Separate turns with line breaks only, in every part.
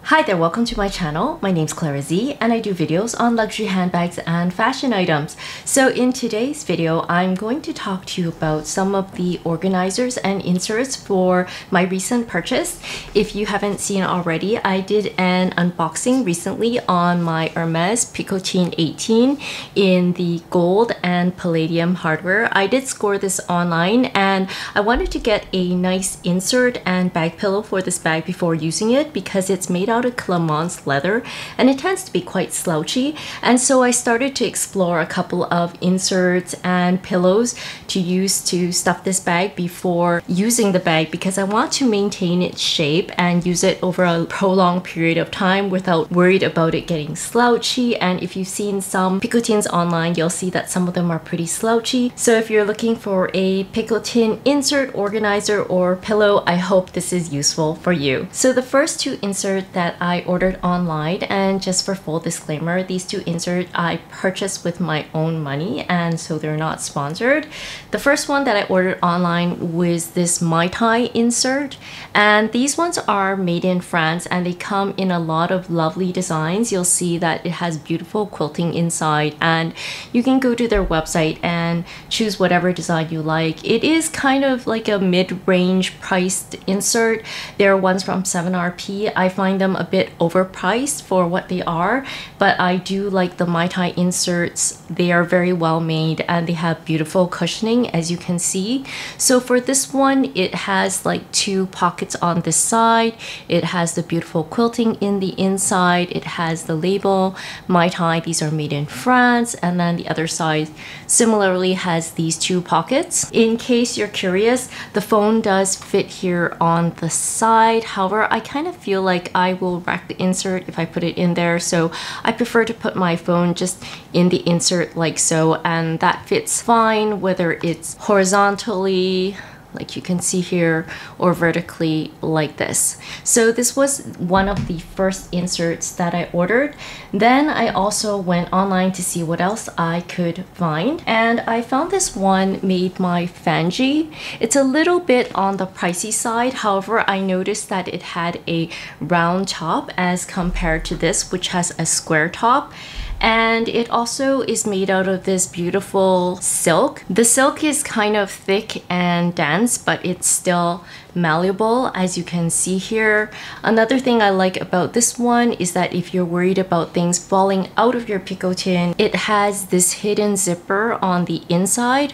Hi there, welcome to my channel. My name's JLYZ and I do videos on luxury handbags and fashion items. So in today's video, I'm going to talk to you about some of the organizers and inserts for my recent purchase. If you haven't seen already, I did an unboxing recently on my Hermes Picotin 18 in the gold and palladium hardware. I did score this online and I wanted to get a nice insert and bag pillow for this bag before using it because it's made out of Clemence leather and it tends to be quite slouchy, and so I started to explore a couple of inserts and pillows to use to stuff this bag before using the bag because I want to maintain its shape and use it over a prolonged period of time without worried about it getting slouchy. And if you've seen some Picotins online, you'll see that some of them are pretty slouchy. So if you're looking for a Picotin insert, organizer, or pillow, I hope this is useful for you. So the first two inserts that I ordered online, and just for full disclaimer, these two inserts I purchased with my own money and so they're not sponsored. The first one that I ordered online was this Mai Tai insert, and these ones are made in France and they come in a lot of lovely designs. You'll see that it has beautiful quilting inside and you can go to their website and choose whatever design you like. It is kind of like a mid-range priced insert. There are ones from 7RP. I find them a bit overpriced for what they are, but I do like the Mai Tai inserts. They are very well made and they have beautiful cushioning, as you can see. So for this one, it has like two pockets on this side. It has the beautiful quilting in the inside. It has the label Mai Tai, these are made in France, and then the other side similarly has these two pockets. In case you're curious, the phone does fit here on the side. However, I kind of feel like I will wreck the insert if I put it in there, so I prefer to put my phone just in the insert like so, and that fits fine whether it's horizontally like you can see here or vertically like this. So this was one of the first inserts that I ordered. Then I also went online to see what else I could find, and I found this one made by Fanji. It's a little bit on the pricey side. However, I noticed that it had a round top as compared to this, which has a square top. And it also is made out of this beautiful silk. The silk is kind of thick and dense, but it's still malleable, as you can see here. Another thing I like about this one is that if you're worried about things falling out of your Picotin, it has this hidden zipper on the inside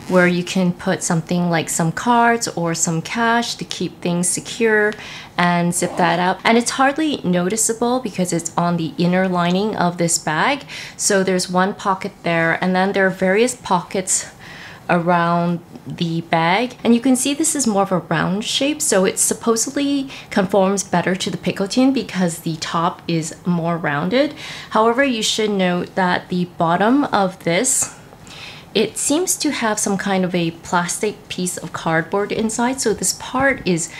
where you can put something like some cards or some cash to keep things secure and zip that up. And it's hardly noticeable because it's on the inner lining of this bag. So there's one pocket there, and then there are various pockets around the bag, and you can see this is more of a round shape, so it supposedly conforms better to the Picotin because the top is more rounded. However, you should note that the bottom of this, it seems to have some kind of a plastic piece of cardboard inside, so this part is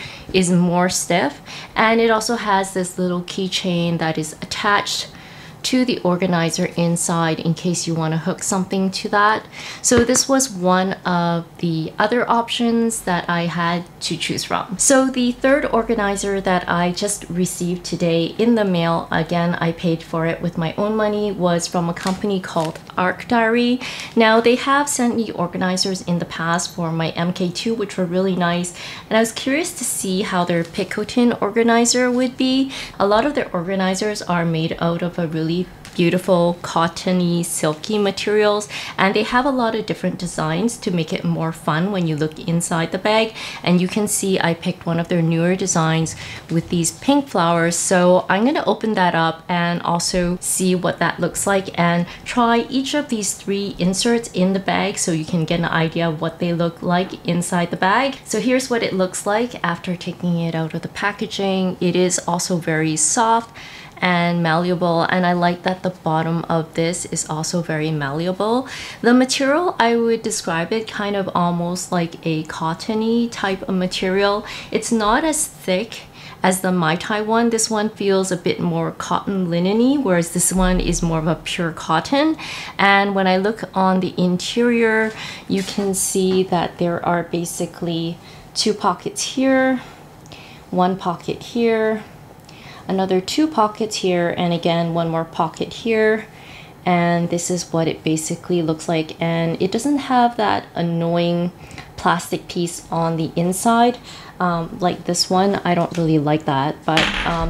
more stiff, and it also has this little keychain that is attached to the organizer inside in case you want to hook something to that. So this was one of the other options that I had to choose from. So the third organizer that I just received today in the mail, again I paid for it with my own money, was from a company called Arc Diary. Now they have sent me organizers in the past for my MK2, which were really nice, and I was curious to see how their Picotin organizer would be. A lot of their organizers are made out of a really beautiful cottony silky materials, and they have a lot of different designs to make it more fun when you look inside the bag. And you can see I picked one of their newer designs with these pink flowers, so I'm going to open that up and also see what that looks like and try each of these three inserts in the bag so you can get an idea of what they look like inside the bag. So here's what it looks like after taking it out of the packaging. It is also very soft and malleable, and I like that the bottom of this is also very malleable. The material, I would describe it kind of almost like a cottony type of material. It's not as thick as the Mai Tai one. This one feels a bit more cotton linen-y, whereas this one is more of a pure cotton. And when I look on the interior, you can see that there are basically two pockets here, one pocket here, another 2 pockets here, and again 1 more pocket here. And this is what it basically looks like, and it doesn't have that annoying plastic piece on the inside like this one. I don't really like that, but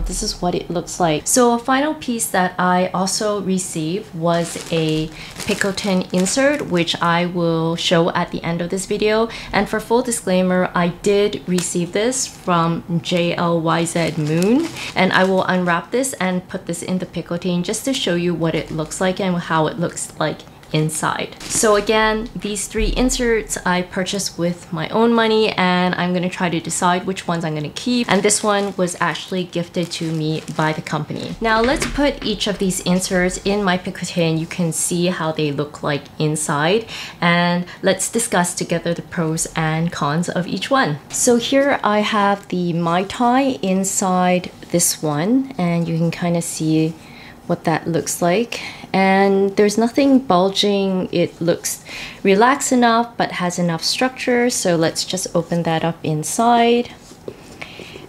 this is what it looks like. So a final piece that I also received was a Picotin insert, which I will show at the end of this video. And for full disclaimer, I did receive this from JLYZ Moon, and I will unwrap this and put this in the Picotin just to show you what it looks like and how it looks like inside. So again, these 3 inserts I purchased with my own money, and I'm going to try to decide which ones I'm going to keep, and this one was actually gifted to me by the company. Now let's put each of these inserts in my Picotin. You can see how they look like inside, and let's discuss together the pros and cons of each one. So here I have the Mai Tai inside this one, and you can kind of see what that looks like, and there's nothing bulging. It looks relaxed enough but has enough structure. So let's just open that up inside,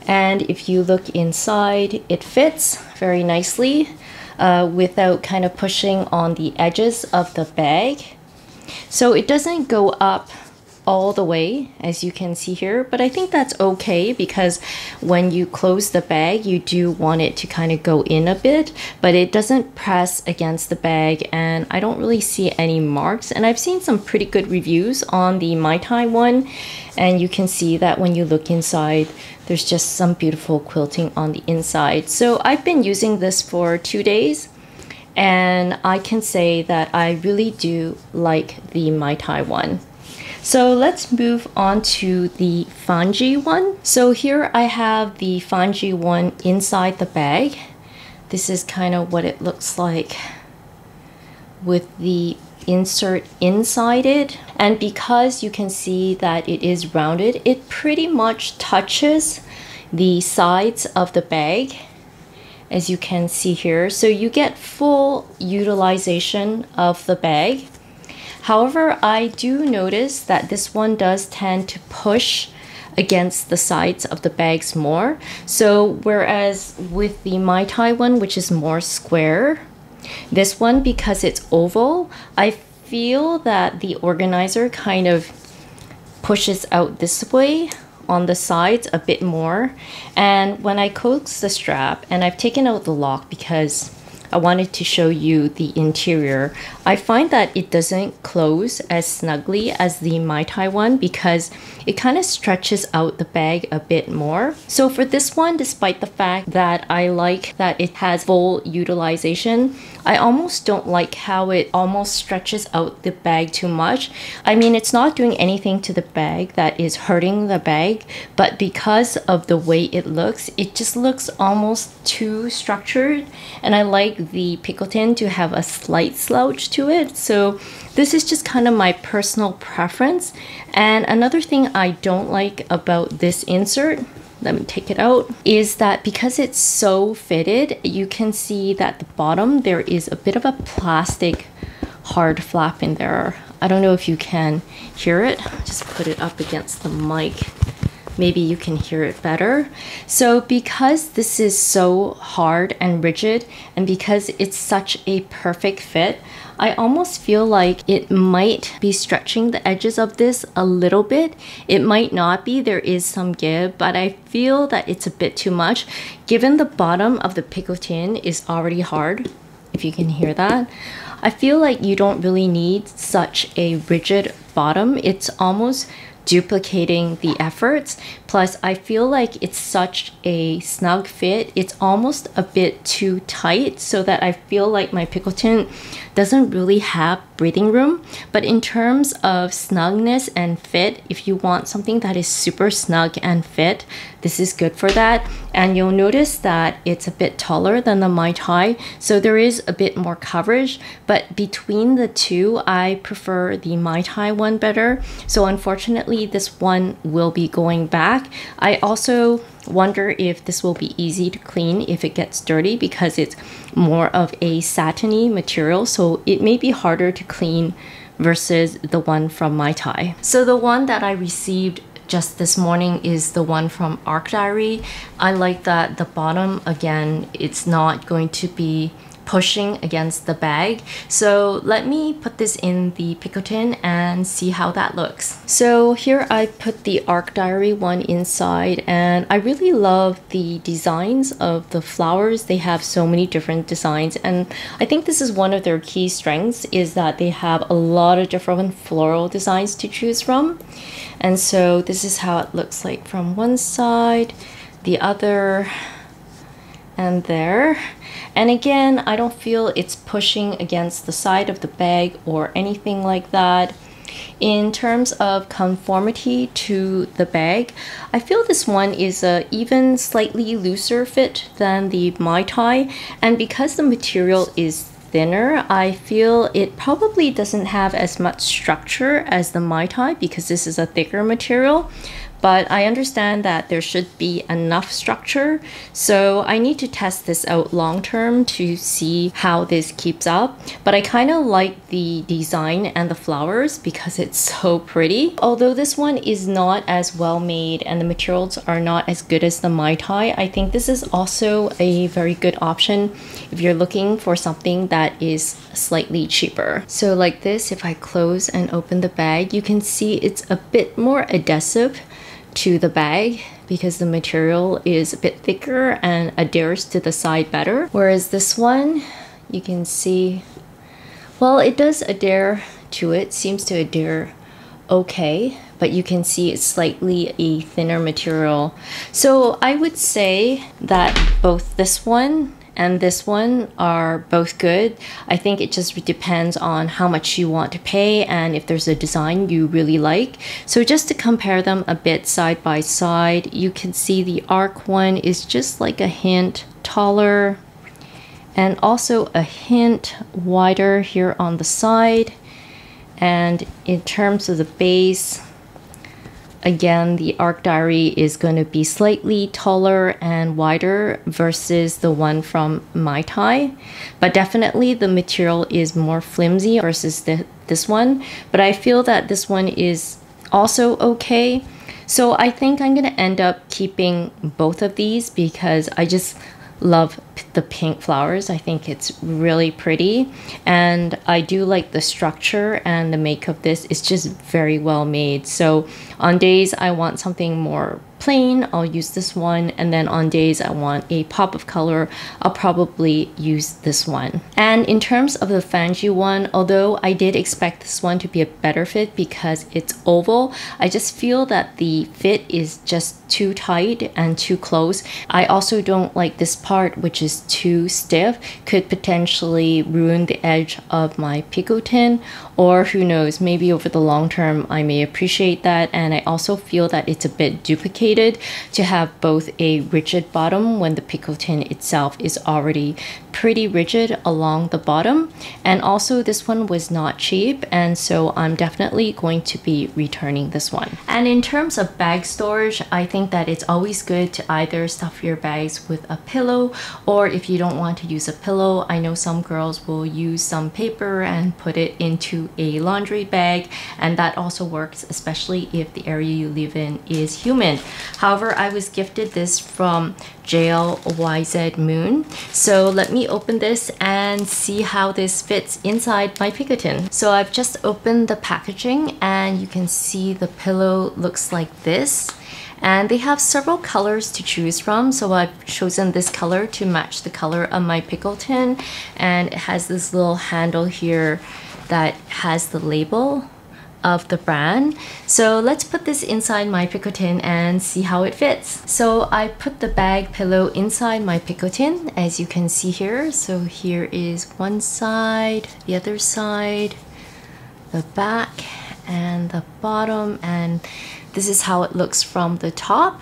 and if you look inside, it fits very nicely without kind of pushing on the edges of the bag. So it doesn't go up all the way, as you can see here, but I think that's okay, because when you close the bag, you do want it to kind of go in a bit, but it doesn't press against the bag, and I don't really see any marks. And I've seen some pretty good reviews on the Mai Tai one, and you can see that when you look inside, there's just some beautiful quilting on the inside. So I've been using this for 2 days, and I can say that I really do like the Mai Tai one. So let's move on to the Fanji one. So here I have the Fanji one inside the bag. This is kind of what it looks like with the insert inside it. And because you can see that it is rounded, it pretty much touches the sides of the bag, as you can see here. So you get full utilization of the bag. However, I do notice that this one does tend to push against the sides of the bags more. So whereas with the Mai Tai one, which is more square, this one, because it's oval, I feel that the organizer kind of pushes out this way on the sides a bit more. And when I coax the strap, and I've taken out the lock because I wanted to show you the interior, I find that it doesn't close as snugly as the Mai Tai one, because it kind of stretches out the bag a bit more. So for this one, despite the fact that I like that it has full utilization, I almost don't like how it almost stretches out the bag too much. I mean, it's not doing anything to the bag that is hurting the bag, but because of the way it looks, it just looks almost too structured, and I like the Picotin to have a slight slouch to it. So this is just kind of my personal preference. And another thing I don't like about this insert, let me take it out, is that because it's so fitted, you can see that the bottom there is a bit of a plastic hard flap in there. I don't know if you can hear it. Just put it up against the mic. Maybe you can hear it better. So because this is so hard and rigid, and because it's such a perfect fit, I almost feel like it might be stretching the edges of this a little bit. It might not be, there is some give, but I feel that it's a bit too much. Given the bottom of the Picotin is already hard, if you can hear that, I feel like you don't really need such a rigid bottom. It's almost duplicating the efforts. Plus, I feel like it's such a snug fit. It's almost a bit too tight, so that I feel like my Picotin doesn't really have breathing room. But in terms of snugness and fit, if you want something that is super snug and fit, this is good for that. And you'll notice that it's a bit taller than the Mai Tai, so there is a bit more coverage. But between the two, I prefer the Mai Tai one better. So unfortunately, this one will be going back. I also wonder if this will be easy to clean if it gets dirty, because it's more of a satiny material, so it may be harder to clean versus the one from Mai Tai. So the one that I received just this morning is the one from Arc Diary. I like that the bottom, again, it's not going to be pushing against the bag. So let me put this in the Picotin and see how that looks. So here I put the Arc Diary one inside, and I really love the designs of the flowers. They have so many different designs, and I think this is one of their key strengths, is that they have a lot of different floral designs to choose from. And so this is how it looks like from one side, the other, and there. And again, I don't feel it's pushing against the side of the bag or anything like that. In terms of conformity to the bag, I feel this one is a even slightly looser fit than the Mai Tai, and because the material is thinner, I feel it probably doesn't have as much structure as the Mai Tai because this is a thicker material. But I understand that there should be enough structure. So I need to test this out long term to see how this keeps up. But I kind of like the design and the flowers because it's so pretty. Although this one is not as well made and the materials are not as good as the Mai Tai, I think this is also a very good option if you're looking for something that is slightly cheaper. So like this, if I close and open the bag, you can see it's a bit more adhesive to the bag because the material is a bit thicker and adheres to the side better. Whereas this one, you can see, well, it does adhere to it, seems to adhere okay, but you can see it's slightly a thinner material. So I would say that both this one and this one are both good. I think it just depends on how much you want to pay and if there's a design you really like. So just to compare them a bit side by side, you can see the Arc one is just like a hint taller and also a hint wider here on the side. And in terms of the base, again, the Arc Diary is going to be slightly taller and wider versus the one from Mai Tai. But definitely the material is more flimsy versus this one. But I feel that this one is also okay. So I think I'm going to end up keeping both of these because I just love the pink flowers. I think it's really pretty, and I do like the structure and the make of this. It's just very well made. So on days I want something more plain, I'll use this one, and then on days I want a pop of color, I'll probably use this one. And in terms of the Fanji one, although I did expect this one to be a better fit because it's oval, I just feel that the fit is just too tight and too close. I also don't like this part, which is too stiff, could potentially ruin the edge of my Picotin, or who knows, maybe over the long term I may appreciate that. And I also feel that it's a bit duplicated to have both a rigid bottom when the Picotin itself is already pretty rigid along the bottom. And also this one was not cheap, and so I'm definitely going to be returning this one. And in terms of bag storage, I think that it's always good to either stuff your bags with a pillow, or if you don't want to use a pillow, I know some girls will use some paper and put it into a laundry bag, and that also works, especially if the area you live in is humid. However, I was gifted this from JLYZ Moon. So let me open this and see how this fits inside my Picotin. So I've just opened the packaging and you can see the pillow looks like this. And they have several colors to choose from. So I've chosen this color to match the color of my Picotin. And it has this little handle here that has the label of the brand. So let's put this inside my Picotin and see how it fits. So I put the bag pillow inside my Picotin, as you can see here. So here is one side, the other side, the back, and the bottom, and this is how it looks from the top.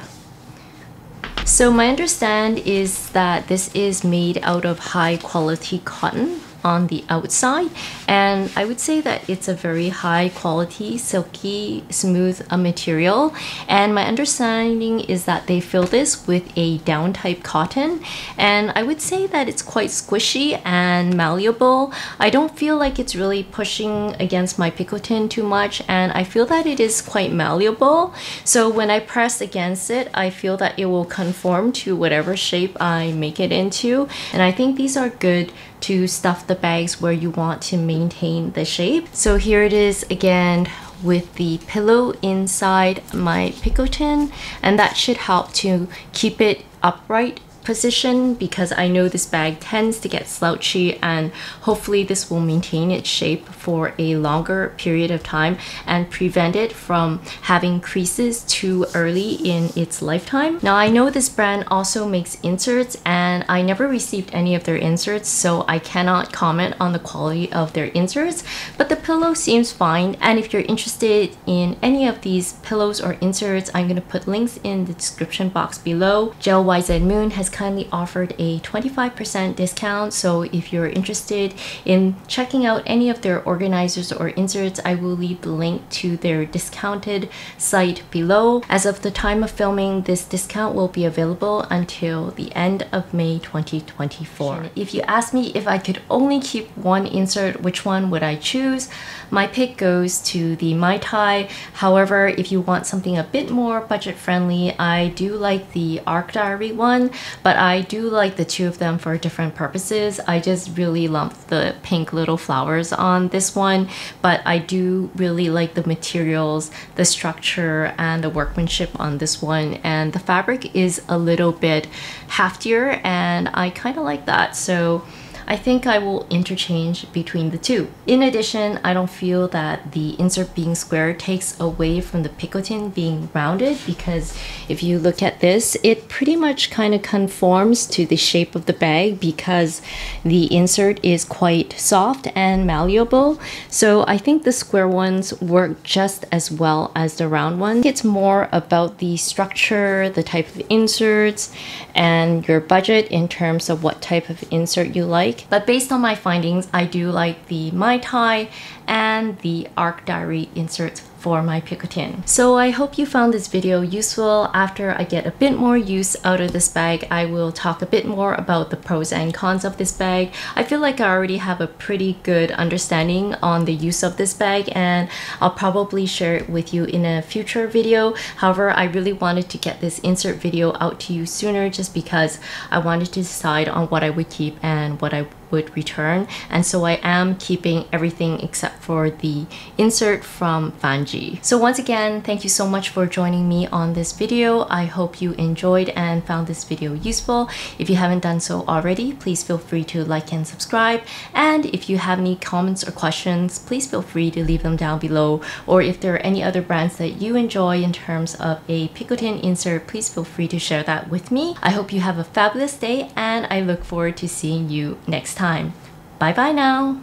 So my understand is that this is made out of high quality cotton. on the outside, and I would say that it's a very high quality, silky, smooth material. And my understanding is that they fill this with a down type cotton, and I would say that it's quite squishy and malleable. I don't feel like it's really pushing against my picotin too much, and I feel that it is quite malleable. So when I press against it, I feel that it will conform to whatever shape I make it into. And I think these are good to stuff the bags where you want to maintain the shape. So here it is again with the pillow inside my picotin, and that should help to keep it upright position, because I know this bag tends to get slouchy, and hopefully this will maintain its shape for a longer period of time and prevent it from having creases too early in its lifetime. Now I know this brand also makes inserts, and I never received any of their inserts, so I cannot comment on the quality of their inserts, but the pillow seems fine. And if you're interested in any of these pillows or inserts, I'm going to put links in the description box below. JLYZ Moon has kindly offered a 25% discount, so if you're interested in checking out any of their organizers or inserts, I will leave the link to their discounted site below. As of the time of filming, this discount will be available until the end of May 2024. If you ask me if I could only keep one insert, which one would I choose? My pick goes to the Mai Tai. However, if you want something a bit more budget friendly, I do like the Arc Diary one, but I do like the two of them for different purposes. I just really love the pink little flowers on this one, but I do really like the materials, the structure, and the workmanship on this one. And the fabric is a little bit heftier, and I kind of like that. So I think I will interchange between the two. In addition, I don't feel that the insert being square takes away from the picotin being rounded, because if you look at this, it pretty much kind of conforms to the shape of the bag because the insert is quite soft and malleable. So I think the square ones work just as well as the round ones. It's more about the structure, the type of inserts, and your budget in terms of what type of insert you like. But based on my findings, I do like the Mai Tai and the Arc Diary inserts for my picotin. So I hope you found this video useful. After I get a bit more use out of this bag, I will talk a bit more about the pros and cons of this bag. I feel like I already have a pretty good understanding on the use of this bag, and I'll probably share it with you in a future video. However, I really wanted to get this insert video out to you sooner, just because I wanted to decide on what I would keep and what I would return. And so I am keeping everything except for the insert from Fanji. So once again, thank you so much for joining me on this video. I hope you enjoyed and found this video useful. If you haven't done so already, please feel free to like and subscribe. And if you have any comments or questions, please feel free to leave them down below. Or if there are any other brands that you enjoy in terms of a picotin insert, please feel free to share that with me. I hope you have a fabulous day, and I look forward to seeing you next time. Bye bye now.